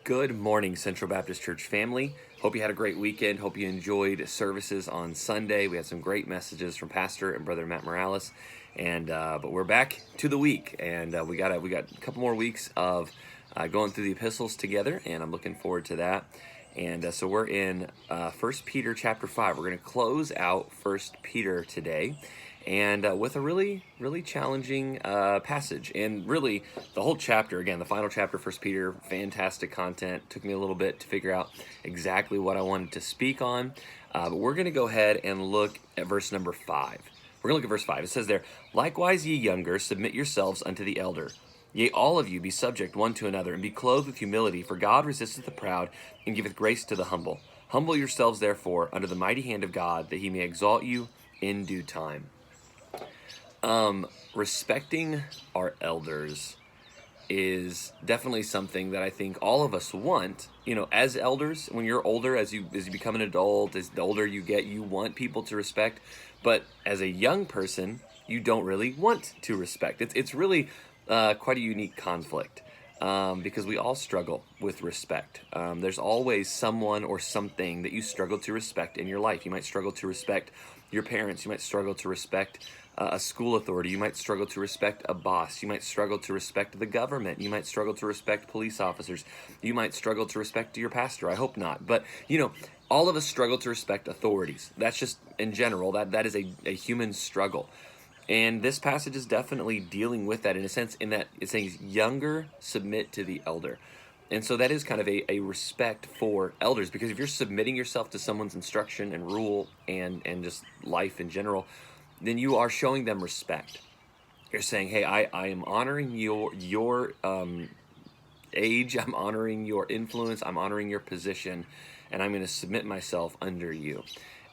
Good morning, Central Baptist Church family. Hope you had a great weekend. Hope you enjoyed services on Sunday. We had some great messages from Pastor and Brother Matt Morales, and but we're back to the week, and we got a couple more weeks of going through the epistles together, and I'm looking forward to that. And so we're in 1 Peter chapter 5. We're going to close out 1 Peter today, and with a really challenging passage. And really, the whole chapter, again, the final chapter, 1 Peter, fantastic content. Took me a little bit to figure out exactly what I wanted to speak on. But we're going to go ahead and look at verse number 5. We're going to look at verse 5. It says there, "Likewise, ye younger, submit yourselves unto the elder. Yea, all of you be subject one to another, and be clothed with humility, for God resisteth the proud, and giveth grace to the humble. Humble yourselves, therefore, under the mighty hand of God, that he may exalt you in due time." Respecting our elders is definitely something that I think all of us want. You know, as elders, when you're older, as you become an adult, as the older you get, you want people to respect. But as a young person, you don't really want to respect. It's really quite a unique conflict because we all struggle with respect. There's always someone or something that you struggle to respect in your life. You might struggle to respect your parents. You might struggle to respect a school authority. You might struggle to respect a boss. You might struggle to respect the government. You might struggle to respect police officers. You might struggle to respect your pastor. I hope not. But, you know, all of us struggle to respect authorities. That's just, in general, that is a human struggle. And this passage is definitely dealing with that in a sense, in that it says, "Younger, submit to the elder." And so that is kind of a respect for elders, because if you're submitting yourself to someone's instruction and rule and just life in general, then you are showing them respect. You're saying, hey, I am honoring your age, I'm honoring your influence, I'm honoring your position, and I'm going to submit myself under you.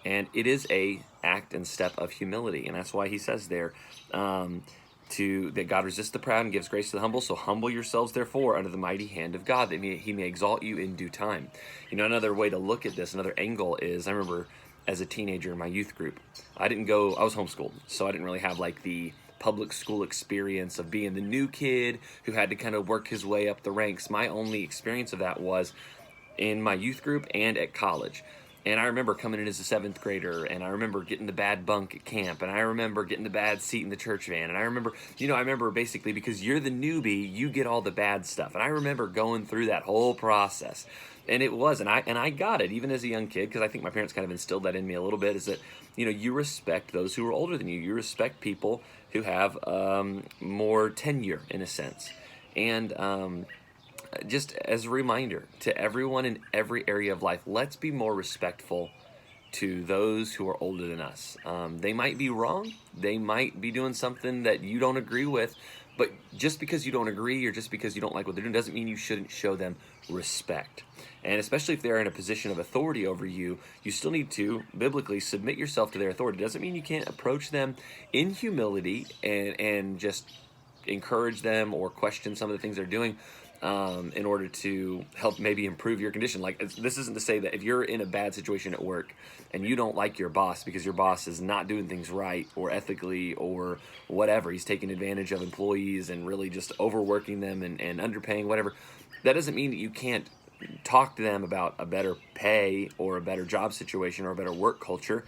And it is a act and step of humility, and that's why he says there, that God resists the proud and gives grace to the humble. So humble yourselves, therefore, under the mighty hand of God, that he may exalt you in due time. You know, another way to look at this, another angle is, I remember as a teenager in my youth group, I was homeschooled, so I didn't really have like the public school experience of being the new kid who had to kind of work his way up the ranks. My only experience of that was in my youth group and at college. And I remember coming in as a 7th grader, and I remember getting the bad bunk at camp, and I remember getting the bad seat in the church van, and I remember basically, because you're the newbie, you get all the bad stuff. And I remember going through that whole process. And I got it, even as a young kid, because I think my parents kind of instilled that in me a little bit, is that, you know, you respect those who are older than you. You respect people who have more tenure, in a sense. And just as a reminder to everyone in every area of life, let's be more respectful to those who are older than us. They might be wrong. They might be doing something that you don't agree with. But just because you don't agree or just because you don't like what they're doing doesn't mean you shouldn't show them respect. And especially if they're in a position of authority over you, you still need to, biblically, submit yourself to their authority. It doesn't mean you can't approach them in humility and just encourage them or question some of the things they're doing, in order to help maybe improve your condition. Like, this isn't to say that if you're in a bad situation at work and you don't like your boss because your boss is not doing things right or ethically or whatever, he's taking advantage of employees and really just overworking them and underpaying, whatever, that doesn't mean that you can't talk to them about a better pay or a better job situation or a better work culture,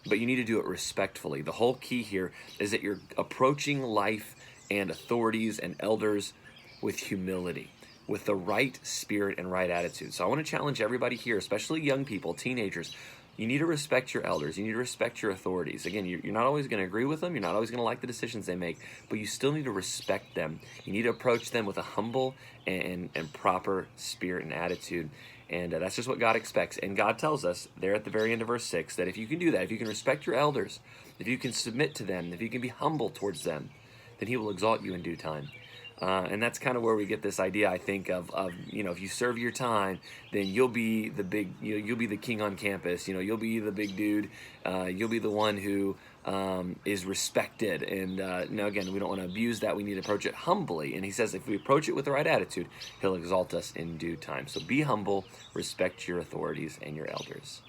but you need to do it respectfully. The whole key here is that you're approaching life and authorities and elders with humility, with the right spirit and right attitude. So I want to challenge everybody here, especially young people, teenagers. You need to respect your elders. You need to respect your authorities. Again, you're not always going to agree with them. You're not always going to like the decisions they make, but you still need to respect them. You need to approach them with a humble and proper spirit and attitude. And that's just what God expects. And God tells us there at the very end of verse 6 that if you can do that, if you can respect your elders, if you can submit to them, if you can be humble towards them, then he will exalt you in due time. And that's kind of where we get this idea, I think, of you know, if you serve your time, then you'll be the big, you'll be the king on campus. You know, you'll be the big dude. You'll be the one who is respected. And now, again, we don't want to abuse that. We need to approach it humbly. And he says if we approach it with the right attitude, he'll exalt us in due time. So be humble, respect your authorities and your elders.